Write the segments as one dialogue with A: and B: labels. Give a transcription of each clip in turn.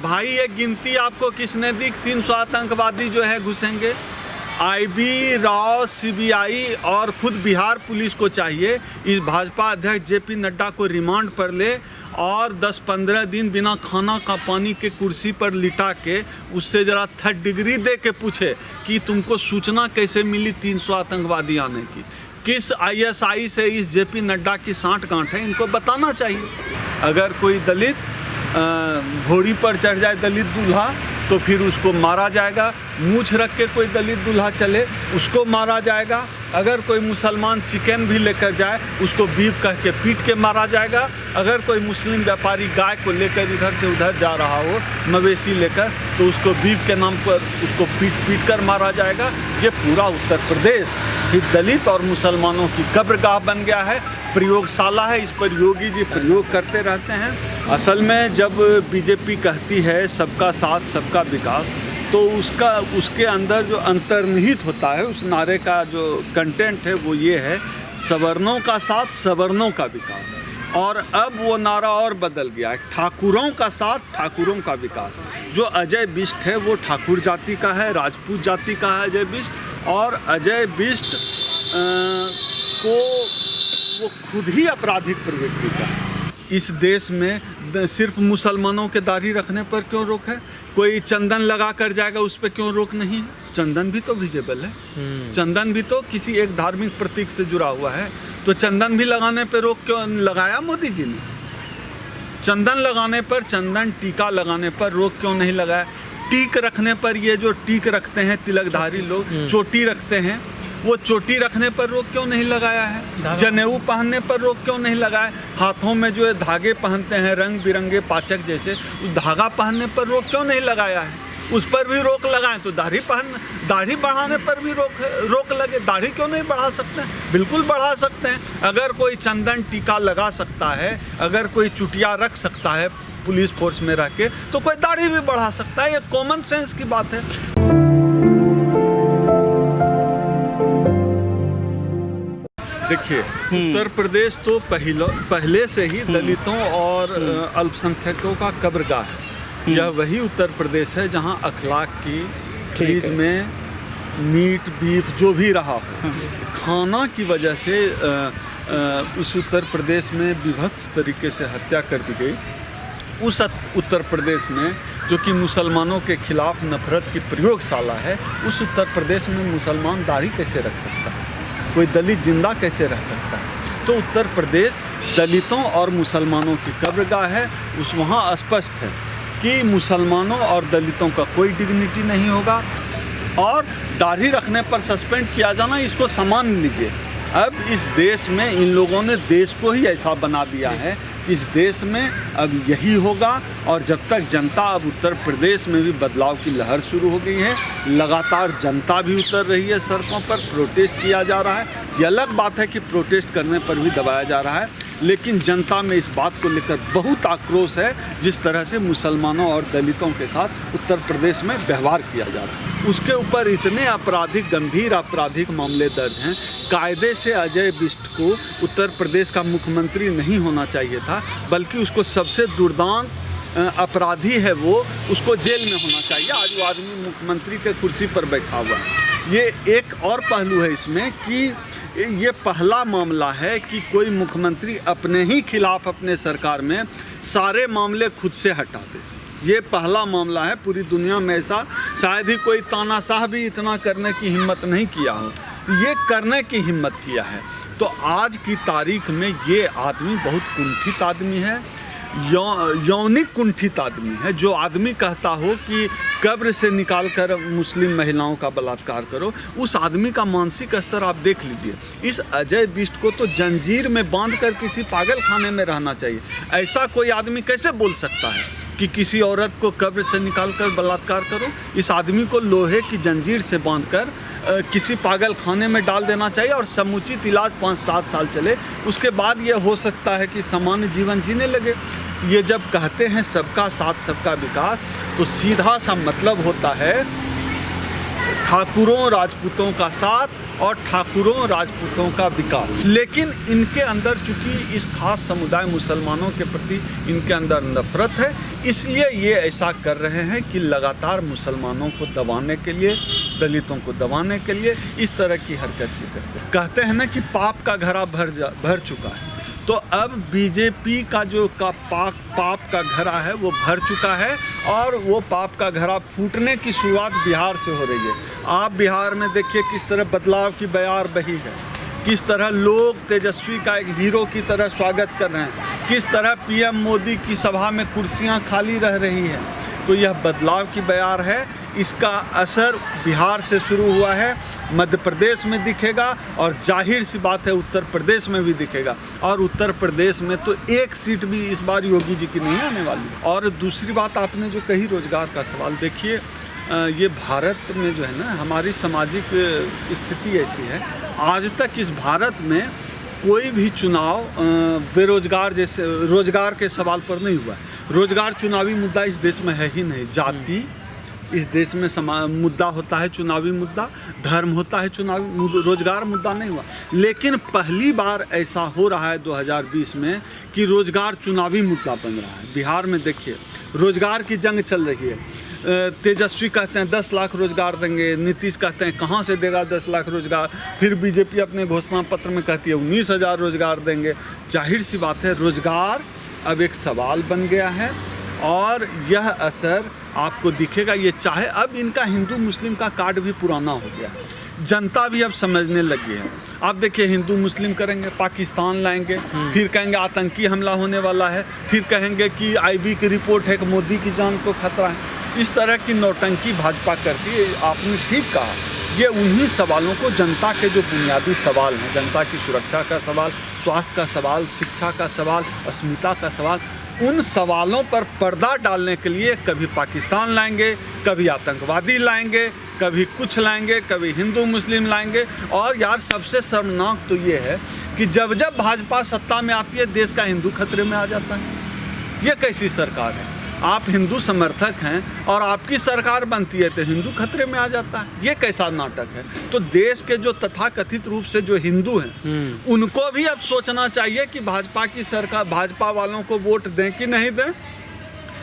A: भाई ये गिनती आपको किसने दी? 300 आतंकवादी जो है घुसेंगे। IB राव, CBI और खुद बिहार पुलिस को चाहिए इस भाजपा अध्यक्ष JP नड्डा को रिमांड पर ले और 10-15 दिन बिना खाना का पानी के कुर्सी पर लिटा के उससे ज़रा 3rd डिग्री दे के पूछे कि तुमको सूचना कैसे मिली 300 आतंकवादी आने की। किस ISI से इस JP नड्डा की सांठ-गांठ है, इनको बताना चाहिए। अगर कोई दलित घोड़ी पर चढ़ जाए दलित दूल्हा तो फिर उसको मारा जाएगा। मूछ रख के कोई दलित दूल्हा चले उसको मारा जाएगा। अगर कोई मुसलमान चिकन भी लेकर जाए उसको बीफ कह के पीट के मारा जाएगा। अगर कोई मुस्लिम व्यापारी गाय को लेकर इधर से उधर जा रहा हो मवेशी लेकर तो उसको बीफ के नाम पर उसको पीट कर मारा जाएगा। ये पूरा उत्तर प्रदेश ही दलित और मुसलमानों की कब्रगाह बन गया है, प्रयोगशाला है। इस पर योगी जी प्रयोग करते रहते हैं। असल में जब बीजेपी कहती है सबका साथ सबका विकास तो उसके अंदर जो अंतर्निहित होता है उस नारे का जो कंटेंट है वो ये है, सवर्णों का साथ सवर्णों का विकास। और अब वो नारा और बदल गया है, ठाकुरों का साथ ठाकुरों का विकास। जो अजय बिष्ट है वो ठाकुर जाति का है, राजपूत जाति का है अजय बिष्ट। और अजय बिष्ट को वो खुद ही आपराधिक प्रवृत्ति का है। इस देश में सिर्फ मुसलमानों के दाढ़ी रखने पर क्यों रोक है? कोई चंदन लगा कर जाएगा उस पर क्यों रोक नहीं है? चंदन भी तो विजिबल है, चंदन भी तो किसी एक धार्मिक प्रतीक से जुड़ा हुआ है। तो चंदन भी लगाने पर रोक क्यों लगाया मोदी जी ने? चंदन लगाने पर, चंदन टीका लगाने पर रोक क्यों नहीं लगाया? टीक रखने पर, ये जो टीक रखते हैं तिलकधारी लोग, चोटी रखते हैं, वो चोटी रखने पर रोक क्यों नहीं लगाया है? जनेऊ पहनने पर रोक क्यों नहीं लगाया? हाथों में जो धागे पहनते हैं रंग बिरंगे पाचक जैसे, उस धागा पहनने पर रोक क्यों नहीं लगाया है? उस पर भी रोक लगाएं तो दाढ़ी बढ़ाने पर भी रोक लगे। दाढ़ी क्यों नहीं बढ़ा सकते हैं? बिल्कुल बढ़ा सकते हैं। अगर कोई चंदन टीका लगा सकता है, अगर कोई चुटिया रख सकता है पुलिस फोर्स में रह के, तो कोई दाढ़ी भी बढ़ा सकता है। ये कॉमन सेंस की बात है। देखिए, उत्तर प्रदेश तो पहले से ही दलितों और अल्पसंख्यकों का कब्रगाह है। यह वही उत्तर प्रदेश है जहां अखलाक की चीज में मीट बीफ जो भी रहा खाना की वजह से उस उत्तर प्रदेश में विभत्स तरीके से हत्या कर दी गई। उस उत्तर प्रदेश में जो कि मुसलमानों के खिलाफ नफरत की प्रयोगशाला है, उस उत्तर प्रदेश में मुसलमान दाढ़ी कैसे रख सकता है? कोई दलित जिंदा कैसे रह सकता है? तो उत्तर प्रदेश दलितों और मुसलमानों की कब्रगाह है। वहाँ स्पष्ट है कि मुसलमानों और दलितों का कोई डिग्निटी नहीं होगा और दाढ़ी रखने पर सस्पेंड किया जाना, इसको सामान लीजिए। अब इस देश में इन लोगों ने देश को ही ऐसा बना दिया है, इस देश में अब यही होगा। और जब तक जनता, अब उत्तर प्रदेश में भी बदलाव की लहर शुरू हो गई है, लगातार जनता भी उतर रही है सड़कों पर, प्रोटेस्ट किया जा रहा है। ये अलग बात है कि प्रोटेस्ट करने पर भी दबाया जा रहा है, लेकिन जनता में इस बात को लेकर बहुत आक्रोश है जिस तरह से मुसलमानों और दलितों के साथ उत्तर प्रदेश में व्यवहार किया जा रहा है। उसके ऊपर इतने गंभीर आपराधिक मामले दर्ज हैं। कायदे से अजय बिष्ट को उत्तर प्रदेश का मुख्यमंत्री नहीं होना चाहिए था, बल्कि उसको सबसे दुर्दांत अपराधी है वो, उसको जेल में होना चाहिए। आज वो आदमी मुख्यमंत्री के कुर्सी पर बैठा हुआ है। ये एक और पहलू है इसमें कि ये पहला मामला है कि कोई मुख्यमंत्री अपने ही खिलाफ अपने सरकार में सारे मामले खुद से हटा दे। ये पहला मामला है। पूरी दुनिया में ऐसा शायद ही कोई तानाशाह भी इतना करने की हिम्मत नहीं किया हो, तो ये करने की हिम्मत किया है। तो आज की तारीख में ये आदमी बहुत कुंठित आदमी है, यौनिक कुंठित आदमी है। जो आदमी कहता हो कि कब्र से निकालकर मुस्लिम महिलाओं का बलात्कार करो, उस आदमी का मानसिक स्तर आप देख लीजिए। इस अजय बिष्ट को तो जंजीर में बांधकर किसी पागल खाने में रहना चाहिए। ऐसा कोई आदमी कैसे बोल सकता है कि किसी औरत को कब्र से निकालकर बलात्कार करो? इस आदमी को लोहे की जंजीर से बांधकर किसी पागल खाने में डाल देना चाहिए और समुचित इलाज 5-7 साल चले, उसके बाद ये हो सकता है कि सामान्य जीवन जीने लगे। ये जब कहते हैं सबका साथ सबका विकास, तो सीधा सा मतलब होता है ठाकुरों राजपूतों का साथ और ठाकुरों राजपूतों का विकास। लेकिन इनके अंदर चूंकि इस खास समुदाय मुसलमानों के प्रति इनके अंदर नफरत है, इसलिए ये ऐसा कर रहे हैं कि लगातार मुसलमानों को दबाने के लिए, दलितों को दबाने के लिए इस तरह की हरकत ये करते हैं। कहते हैं ना कि पाप का घड़ा भर चुका है, तो अब बीजेपी का जो पाप का घड़ा है वो भर चुका है और वो पाप का घड़ा फूटने की शुरुआत बिहार से हो रही है। आप बिहार में देखिए किस तरह बदलाव की बयार बही है, किस तरह लोग तेजस्वी का एक हीरो की तरह स्वागत कर रहे हैं, किस तरह पीएम मोदी की सभा में कुर्सियां खाली रह रही हैं। तो यह बदलाव की बयार है, इसका असर बिहार से शुरू हुआ है, मध्य प्रदेश में दिखेगा और जाहिर सी बात है उत्तर प्रदेश में भी दिखेगा। और उत्तर प्रदेश में तो एक सीट भी इस बार योगी जी की नहीं आने वाली। और दूसरी बात आपने जो कही रोजगार का सवाल, देखिए ये भारत में जो है ना हमारी सामाजिक स्थिति ऐसी है, आज तक इस भारत में कोई भी चुनाव बेरोजगार जैसे रोजगार के सवाल पर नहीं हुआ है। रोजगार चुनावी मुद्दा इस देश में है ही नहीं। जाति इस देश में मुद्दा होता है, चुनावी मुद्दा, धर्म होता है चुनावी, रोजगार मुद्दा नहीं हुआ। लेकिन पहली बार ऐसा हो रहा है 2020 में कि रोजगार चुनावी मुद्दा बन रहा है। बिहार में देखिए रोजगार की जंग चल रही है। तेजस्वी कहते हैं 10 लाख रोजगार देंगे, नीतीश कहते हैं कहाँ से देगा 10 लाख रोजगार, फिर बीजेपी अपने घोषणा पत्र में कहती है 19,000 रोजगार देंगे। जाहिर सी बात है रोजगार अब एक सवाल बन गया है और यह असर आपको दिखेगा। ये चाहे अब इनका हिंदू मुस्लिम का कार्ड भी पुराना हो गया, जनता भी अब समझने लगी है। आप देखिए हिंदू मुस्लिम करेंगे, पाकिस्तान लाएंगे, फिर कहेंगे आतंकी हमला होने वाला है, फिर कहेंगे कि आईबी की रिपोर्ट है कि मोदी की जान को खतरा है। इस तरह की नौटंकी भाजपा करती है। आपने ठीक कहा, ये उन्हीं सवालों को, जनता के जो बुनियादी सवाल हैं, जनता की सुरक्षा का सवाल, स्वास्थ्य का सवाल, शिक्षा का सवाल, अस्मिता का सवाल, उन सवालों पर पर्दा डालने के लिए कभी पाकिस्तान लाएंगे, कभी आतंकवादी लाएंगे, कभी कुछ लाएंगे, कभी हिंदू मुस्लिम लाएंगे। और यार सबसे शर्मनाक तो ये है कि जब जब भाजपा सत्ता में आती है देश का हिंदू खतरे में आ जाता है। ये कैसी सरकार है? आप हिंदू समर्थक हैं और आपकी सरकार बनती है तो हिंदू खतरे में आ जाता है। ये कैसा नाटक है? तो देश के जो तथाकथित रूप से जो हिंदू हैं उनको भी अब सोचना चाहिए कि भाजपा की सरकार, भाजपा वालों को वोट दें कि नहीं दें,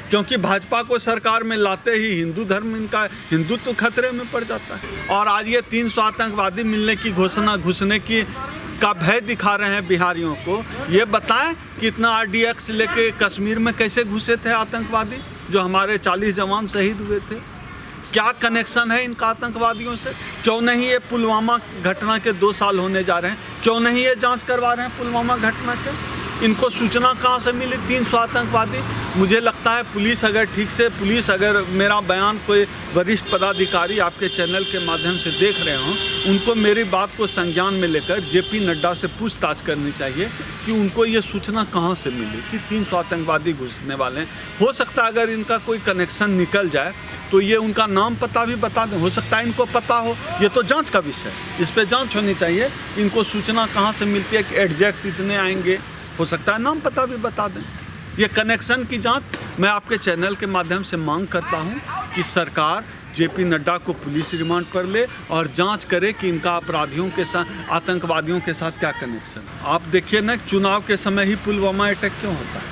A: क्योंकि भाजपा को सरकार में लाते ही हिंदू धर्म, इनका हिंदुत्व तो खतरे में पड़ जाता है। और आज ये 300 आतंकवादी मिलने की घोषणा, घुसने की का भय दिखा रहे हैं बिहारियों को। ये बताएं कि इतना RDX लेके कश्मीर में कैसे घुसे थे आतंकवादी, जो हमारे 40 जवान शहीद हुए थे। क्या कनेक्शन है इनका आतंकवादियों से? क्यों नहीं ये पुलवामा घटना के 2 साल होने जा रहे हैं, क्यों नहीं ये जांच करवा रहे हैं पुलवामा घटना के? इनको सूचना कहाँ से मिली 300 आतंकवादी? मुझे लगता है पुलिस अगर ठीक से, पुलिस अगर मेरा बयान कोई वरिष्ठ पदाधिकारी आपके चैनल के माध्यम से देख रहे हों, उनको मेरी बात को संज्ञान में लेकर JP नड्डा से पूछताछ करनी चाहिए कि उनको ये सूचना कहाँ से मिली कि 300 आतंकवादी घुसने वाले हैं। हो सकता है अगर इनका कोई कनेक्शन निकल जाए तो ये उनका नाम पता भी बता दें, हो सकता है इनको पता हो। ये तो जांच का विषय है, इस पर जांच होनी चाहिए। इनको सूचना कहाँ से मिलती है कि एग्जैक्ट इतने आएंगे, हो सकता है नाम पता भी बता दें। ये कनेक्शन की जांच मैं आपके चैनल के माध्यम से मांग करता हूं कि सरकार JP नड्डा को पुलिस रिमांड पर ले और जांच करे कि इनका अपराधियों के साथ, आतंकवादियों के साथ क्या कनेक्शन। आप देखिए ना, चुनाव के समय ही पुलवामा अटैक क्यों होता है?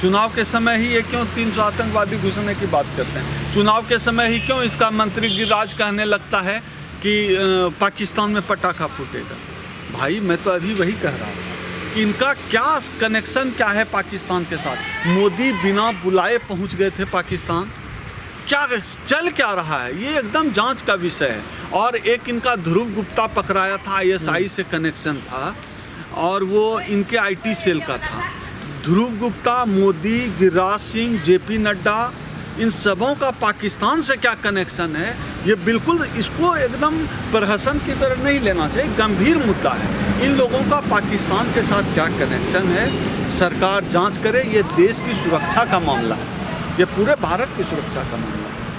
A: चुनाव के समय ही ये क्यों 300 आतंकवादी घुसने की बात करते हैं? चुनाव के समय ही क्यों इसका मंत्री गिरिराज कहने लगता है कि पाकिस्तान में पटाखा फूटेगा? भाई मैं तो अभी वही कह रहा हूँ कि इनका क्या कनेक्शन क्या है पाकिस्तान के साथ। मोदी बिना बुलाए पहुंच गए थे पाकिस्तान, क्या चल क्या रहा है ये एकदम जांच का विषय है। और एक इनका ध्रुव गुप्ता पकड़ाया था, ISI से कनेक्शन था और वो इनके IT सेल का था। ध्रुव गुप्ता, मोदी, गिरिराज सिंह, JP नड्डा, इन सबों का पाकिस्तान से क्या कनेक्शन है? ये बिल्कुल इसको एकदम प्रहसन की तरह नहीं लेना चाहिए, गंभीर मुद्दा है। इन लोगों का पाकिस्तान के साथ क्या कनेक्शन है, सरकार जांच करे। ये देश की सुरक्षा का मामला है, ये पूरे भारत की सुरक्षा का मामला है।